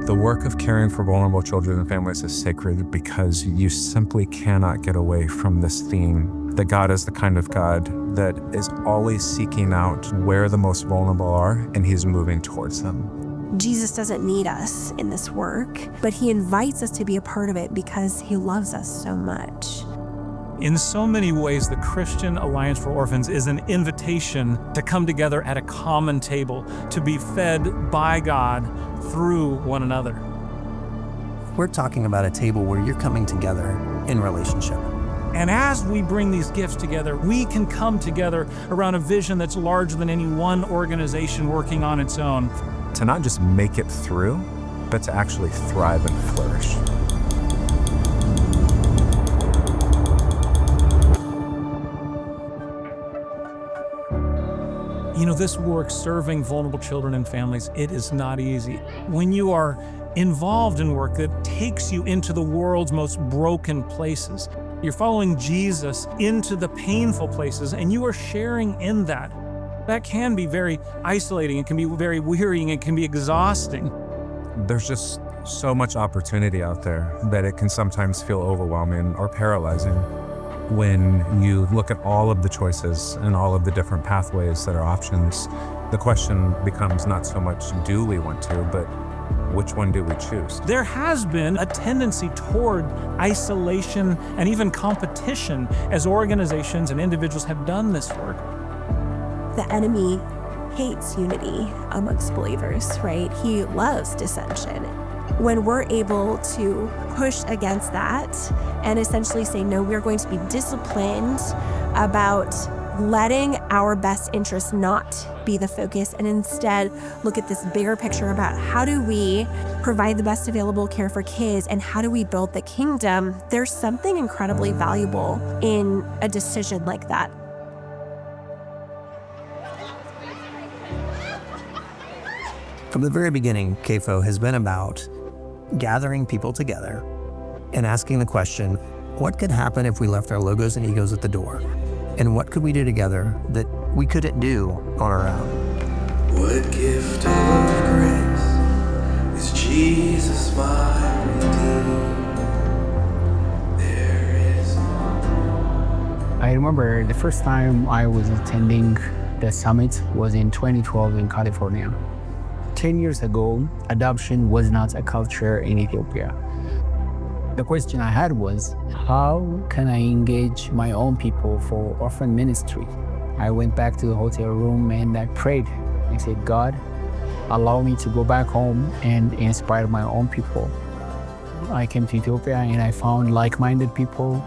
The work of caring for vulnerable children and families is sacred because you simply cannot get away from this theme that God is the kind of God that is always seeking out where the most vulnerable are, and he's moving towards them. Jesus doesn't need us in this work, but he invites us to be a part of it because he loves us so much. In so many ways, the Christian Alliance for Orphans is an invitation to come together at a common table, to be fed by God through one another. We're talking about a table where you're coming together in relationship. And as we bring these gifts together, we can come together around a vision that's larger than any one organization working on its own. To not just make it through, but to actually thrive and flourish. You know, this work, serving vulnerable children and families, it is not easy. When you are involved in work that takes you into the world's most broken places, you're following Jesus into the painful places, and you are sharing in that. That can be very isolating, it can be very wearying, it can be exhausting. There's just so much opportunity out there that it can sometimes feel overwhelming or paralyzing. When you look at all of the choices and all of the different pathways that are options, the question becomes not so much do we want to, but which one do we choose? There has been a tendency toward isolation and even competition as organizations and individuals have done this work. The enemy hates unity amongst believers, right? He loves dissension. When we're able to push against that and essentially say, no, we're going to be disciplined about letting our best interests not be the focus and instead look at this bigger picture about how do we provide the best available care for kids and how do we build the kingdom, there's something incredibly valuable in a decision like that. From the very beginning, CAFO has been about gathering people together and asking the question, what could happen if we left our logos and egos at the door? And what could we do together that we couldn't do on our own? What gift of grace is Jesus my Redeemer? There is none. I remember the first time I was attending the summit was in 2012 in California. 10 years ago, adoption was not a culture in Ethiopia. The question I had was, how can I engage my own people for orphan ministry? I went back to the hotel room and I prayed. I said, God, allow me to go back home and inspire my own people. I came to Ethiopia and I found like-minded people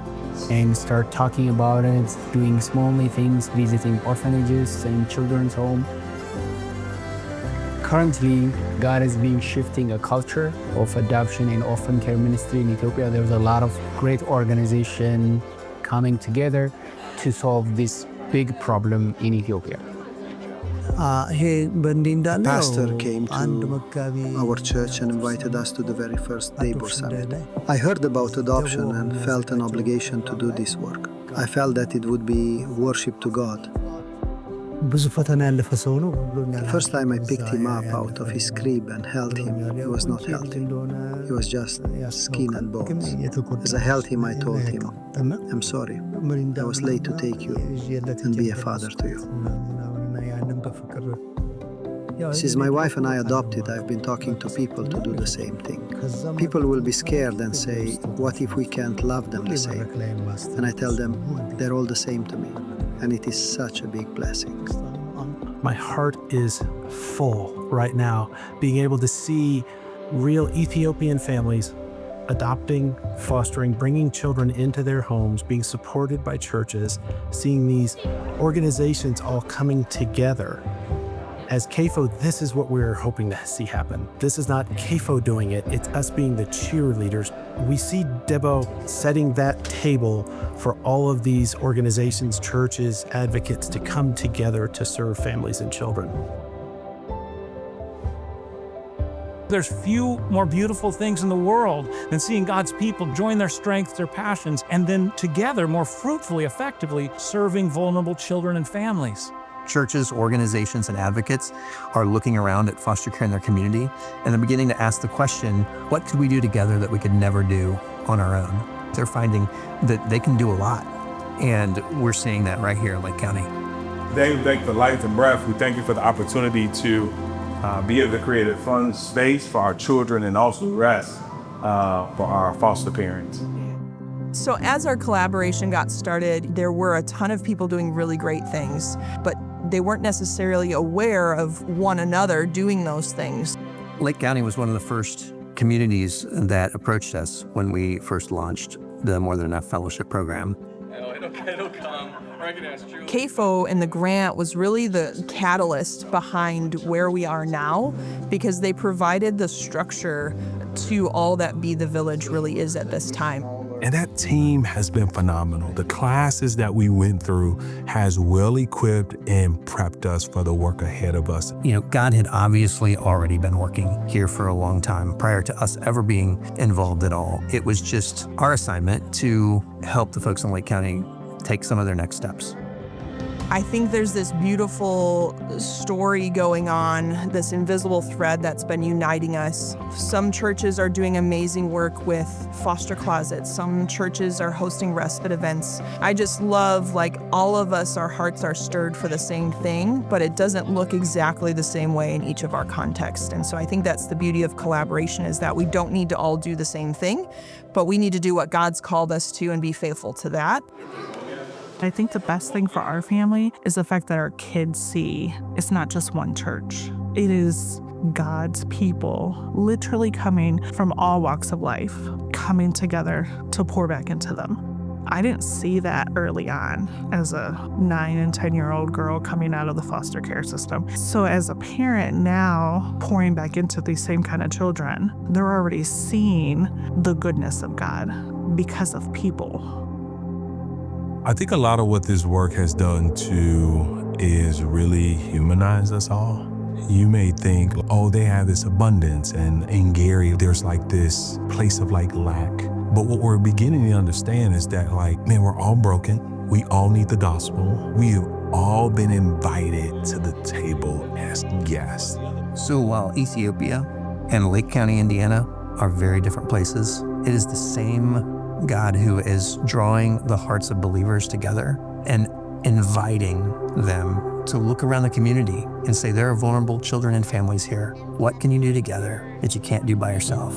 and start talking about it, doing small things, visiting orphanages and children's homes. Currently, God is being shifting a culture of adoption and orphan care ministry in Ethiopia. There's a lot of great organizations coming together to solve this big problem in Ethiopia. Pastor came to our church and invited us to the very first Labor Summit. I heard about adoption and felt an obligation to do this work. I felt that it would be worship to God. The first time I picked him up out of his crib and held him, he was not healthy. He was just skin and bones. As I held him, I told him, I'm sorry, I was late to take you and be a father to you. Since my wife and I adopted, I've been talking to people to do the same thing. People will be scared and say, what if we can't love them the same? And I tell them, they're all the same to me. And it is such a big blessing. My heart is full right now, being able to see real Ethiopian families adopting, fostering, bringing children into their homes, being supported by churches, seeing these organizations all coming together. As CAFO, this is what we're hoping to see happen. This is not CAFO doing it, it's us being the cheerleaders. We see Debo setting that table for all of these organizations, churches, advocates to come together to serve families and children. There's few more beautiful things in the world than seeing God's people join their strengths, their passions, and then together more fruitfully, effectively serving vulnerable children and families. Churches, organizations, and advocates are looking around at foster care in their community, and they're beginning to ask the question, what could we do together that we could never do on our own? They're finding that they can do a lot, and we're seeing that right here in Lake County. Today, we thank you for life and breath. We thank you for the opportunity to be able to create a fun space for our children and also rest for our foster parents. So as our collaboration got started, there were a ton of people doing really great things, but they weren't necessarily aware of one another doing those things. Lake County was one of the first communities that approached us when we first launched the More Than Enough Fellowship program. It'll come. CAFO and the grant was really the catalyst behind where we are now, because they provided the structure to all that Be the Village really is at this time. And that team has been phenomenal. The classes that we went through has well equipped and prepped us for the work ahead of us. You know, God had obviously already been working here for a long time prior to us ever being involved at all. It was just our assignment to help the folks in Lake County take some of their next steps. I think there's this beautiful story going on, this invisible thread that's been uniting us. Some churches are doing amazing work with foster closets. Some churches are hosting respite events. I just love, like, all of us, our hearts are stirred for the same thing, but it doesn't look exactly the same way in each of our contexts. And so I think that's the beauty of collaboration, is that we don't need to all do the same thing, but we need to do what God's called us to and be faithful to that. I think the best thing for our family is the fact that our kids see it's not just one church. It is God's people literally coming from all walks of life, coming together to pour back into them. I didn't see that early on as a 9 and 10-year-old girl coming out of the foster care system. So as a parent now pouring back into these same kind of children, they're already seeing the goodness of God because of people. I think a lot of what this work has done too is really humanize us all. You may think, oh, they have this abundance, and in Gary, there's like this place of like lack. But what we're beginning to understand is that, like, man, we're all broken. We all need the gospel. We've all been invited to the table as guests. So while Ethiopia and Lake County, Indiana are very different places, it is the same God who is drawing the hearts of believers together and inviting them to look around the community and say, there are vulnerable children and families here. What can you do together that you can't do by yourself?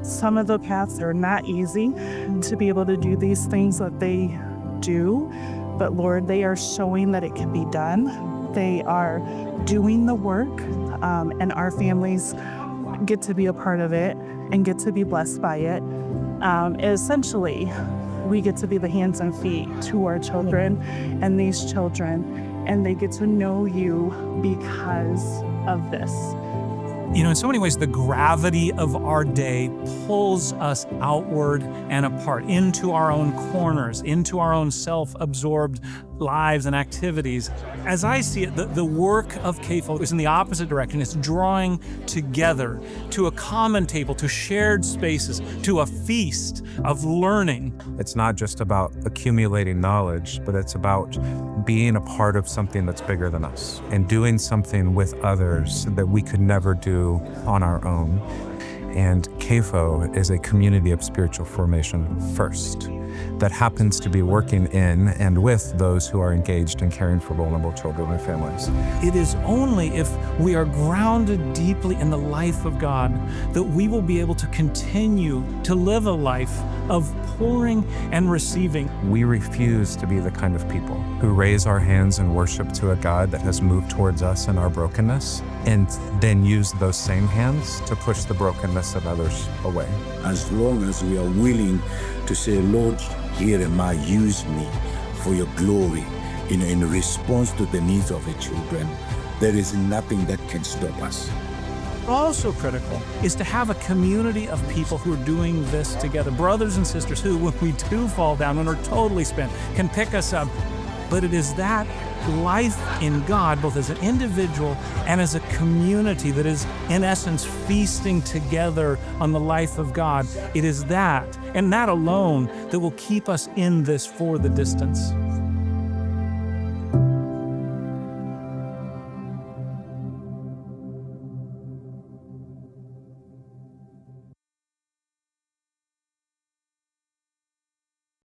Some of the paths are not easy to be able to do these things that they do, but Lord, they are showing that it can be done. They are doing the work, and our families get to be a part of it and get to be blessed by it. Essentially, we get to be the hands and feet to our children and these children, and they get to know you because of this. You know, in so many ways, the gravity of our day pulls us outward and apart, into our own corners, into our own self-absorbed lives and activities. As I see it, the work of CAFO is in the opposite direction. It's drawing together to a common table, to shared spaces, to a feast of learning. It's not just about accumulating knowledge, but it's about being a part of something that's bigger than us and doing something with others that we could never do on our own. And CAFO is a community of spiritual formation first that happens to be working in and with those who are engaged in caring for vulnerable children and families. It is only if we are grounded deeply in the life of God that we will be able to continue to live a life of pouring and receiving. We refuse to be the kind of people who raise our hands in worship to a God that has moved towards us in our brokenness and then use those same hands to push the brokenness of others away. As long as we are willing to say, Lord, here am I, use me for your glory, in response to the needs of the children, there is nothing that can stop us. Also critical is to have a community of people who are doing this together, brothers and sisters who, when we do fall down, when we're totally spent, can pick us up. But it is that life in God, both as an individual and as a community, that is, in essence, feasting together on the life of God. It is that, and that alone, that will keep us in this for the distance.